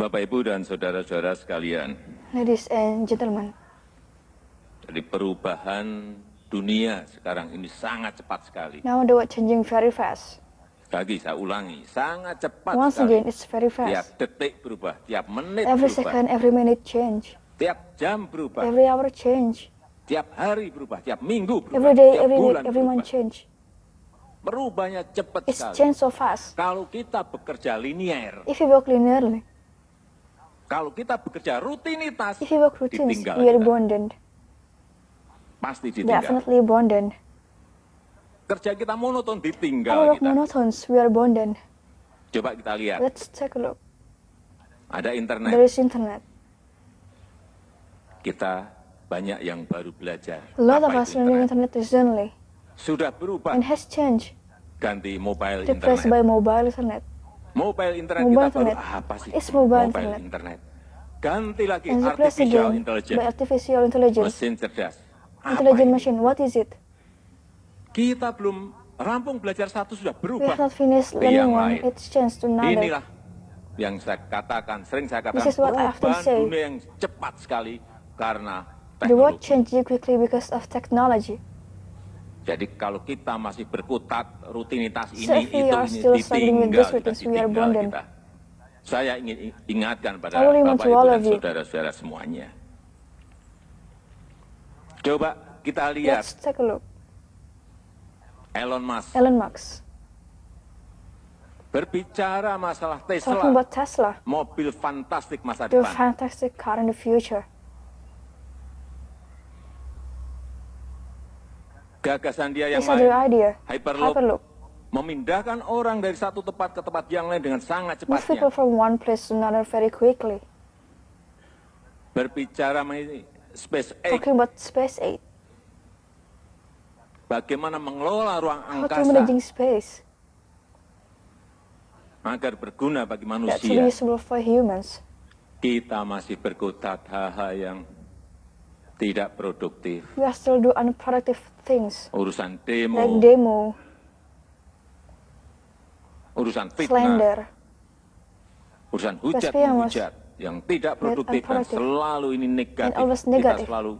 Bapak, Ibu, dan saudara-saudara sekalian, Ladies and gentlemen, jadi perubahan dunia sekarang ini sangat cepat sekali. now the world changing very fast. Lagi saya ulangi, sangat cepat Once sekali. again, it's very Tiap fast. detik berubah, tiap menit Every berubah, second, every minute change. tiap jam berubah, Every hour change. tiap hari berubah, tiap minggu berubah, Every day, tiap every week, bulan every month berubah. change. Perubahannya cepat It's sekali. changed so fast. Kalau kita bekerja linier, If you work linearly, kalau kita bekerja rutinitas, if you work routines, ditinggal you are kita. abandoned. Pasti ditinggal. Definitely abandoned. Kerja kita monoton, Our ditinggal work kita. monotones, we are abandoned. Coba kita lihat, Let's take a look. ada internet. There is internet. Kita banyak yang baru belajar. A lot of Apa us itu learning internet? internet recently Sudah berubah, and has changed. ganti mobile Replaced internet. by mobile internet. Mobile internet Mobile kita baru internet. apa sih? It's mobile internet. Ganti lagi And replaced artificial again by intelligence, artificial intelligence. mesin cerdas. Apa Intelligent ini? machine, what is it? Kita belum rampung belajar satu sudah We berubah. have not finished ke yang learning one, lain. it's changed to another. Inilah yang saya katakan, sering saya katakan, This is what I often perubahan say. dunia yang cepat sekali karena The world teknologi. changing quickly because of technology. Jadi kalau kita masih berkutat rutinitas So ini, if we itu are ini still struggling with ditinggal, these routines, we are ditinggal abandoned. kita. Saya ingin ingatkan pada I will remind Bapak, to Ibu, all dan of you. saudara-saudara semuanya. Coba kita lihat Let's take a look. Elon Musk Elon Musk, berbicara masalah talking Tesla, about Tesla, mobil fantastik masa the depan. fantastic car in the future. Gagasan dia yang His other lain, idea, Hyperloop, Hyperloop, memindahkan orang dari satu tempat ke tempat yang lain dengan sangat move people cepatnya. from one place to another very quickly. Berbicara mengenai SpaceX, Talking about space aid, bagaimana mengelola ruang how to angkasa managing space agar berguna bagi that's manusia. useful for humans. Kita masih berkutat hal-hal yang tidak produktif. We are still do unproductive things Urusan like demo, demo, urusan fitnah, slander, urusan Let's hujat be honest, menghujat yang tidak produktif dan unproductive, selalu ini negatif. and always Kita negative. selalu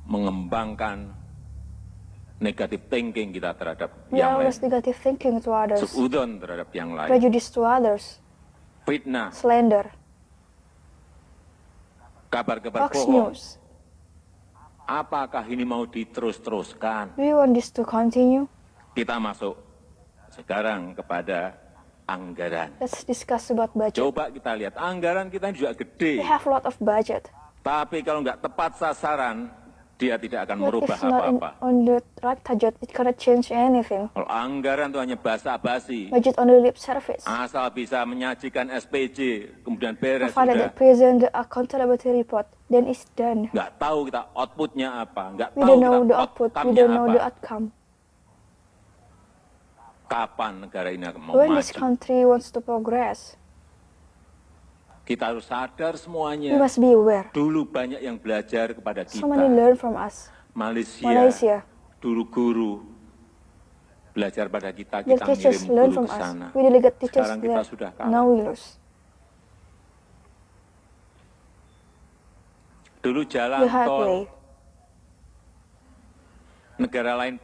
mengembangkan negative thinking kita terhadap We are yang lain. always negative thinking to others, Suudon terhadap yang lain. prejudice to others, Fitnah, slander, kabar-kabar Fox bohong. News. Apakah ini mau diterus-teruskan? Do you want this to continue? Kita masuk sekarang kepada anggaran. Let's discuss about budget. Coba kita lihat, anggaran kita juga We gede. have a lot of budget, Tapi kalau nggak tepat sasaran, dia tidak akan but merubah if not apa-apa. on the right budget, it cannot change anything. Kalau anggaran itu hanya basa-basi, Budget on the lip service, asal bisa menyajikan SPJ, kemudian beres provided sudah. that present the accountability report, then it's done. Nggak tahu kita outputnya apa, nggak We tahu don't know kita the output, we outcome-nya don't know apa. the outcome. Kapan negara ini akan mau When this maju? country wants to progress, Kita harus sadar we semuanya. must be aware. Dulu banyak yang belajar kepada So many kita. learn from us. Malaysia, Dulu guru belajar pada kita, the kita teachers ngirim learn guru from ke us. sana. We delegate teachers Sekarang kita there. sudah kalah. Now we lose. Dulu jalan The hard tol way. negara lain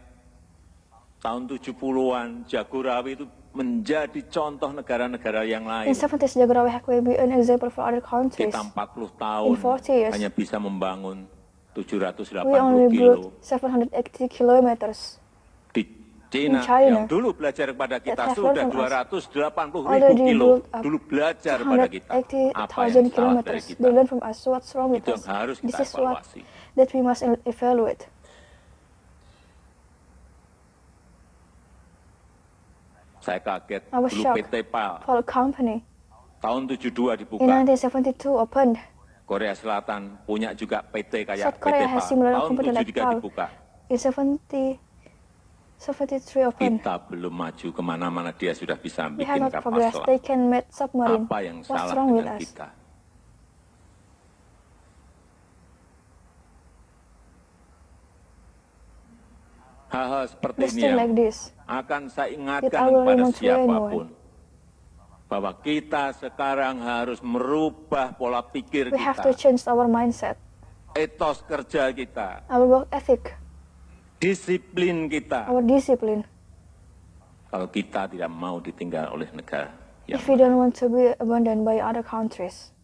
tahun 70-an, Jagorawi itu menjadi contoh negara-negara yang lain. In 70s, Jagorawi Highway be an example for other countries. Kita 40 tahun In 40 years, hanya bisa membangun 780 we only kilo. built 780 kilometers. Di Cina, China, yang dulu belajar kepada kita have sudah learned from us. 280 ribu Already kilo. built up Dulu belajar pada kita. Apa yang 280,000 salah dari kilometers. kita? They learn from us. So what's wrong with Itu us? yang harus This kita is what evaluasi. that we must evaluate. Saya kaget, I was dulu shocked. PT PAL Paul Company tahun 72 in dibuka. 1972 opened. Korea Selatan punya juga PT kayak South PT Korea PAL. has similar Tahun company like 73 PAL. dibuka. In 73 opened. Kita belum maju kemana-mana, dia sudah bisa We have bikin not kapal progressed. selam. They can make submarine. Apa yang What's salah wrong with dengan us? kita? Hal-hal seperti This ini thing yang like this. akan saya That ingatkan I will kepada remind to siapapun. bahwa kita sekarang harus merubah pola pikir We have to kita, change our mindset, etos kerja kita, our work ethic, disiplin kita, our discipline. kalau kita tidak mau ditinggal oleh negara. If we don't want to be abandoned by other countries,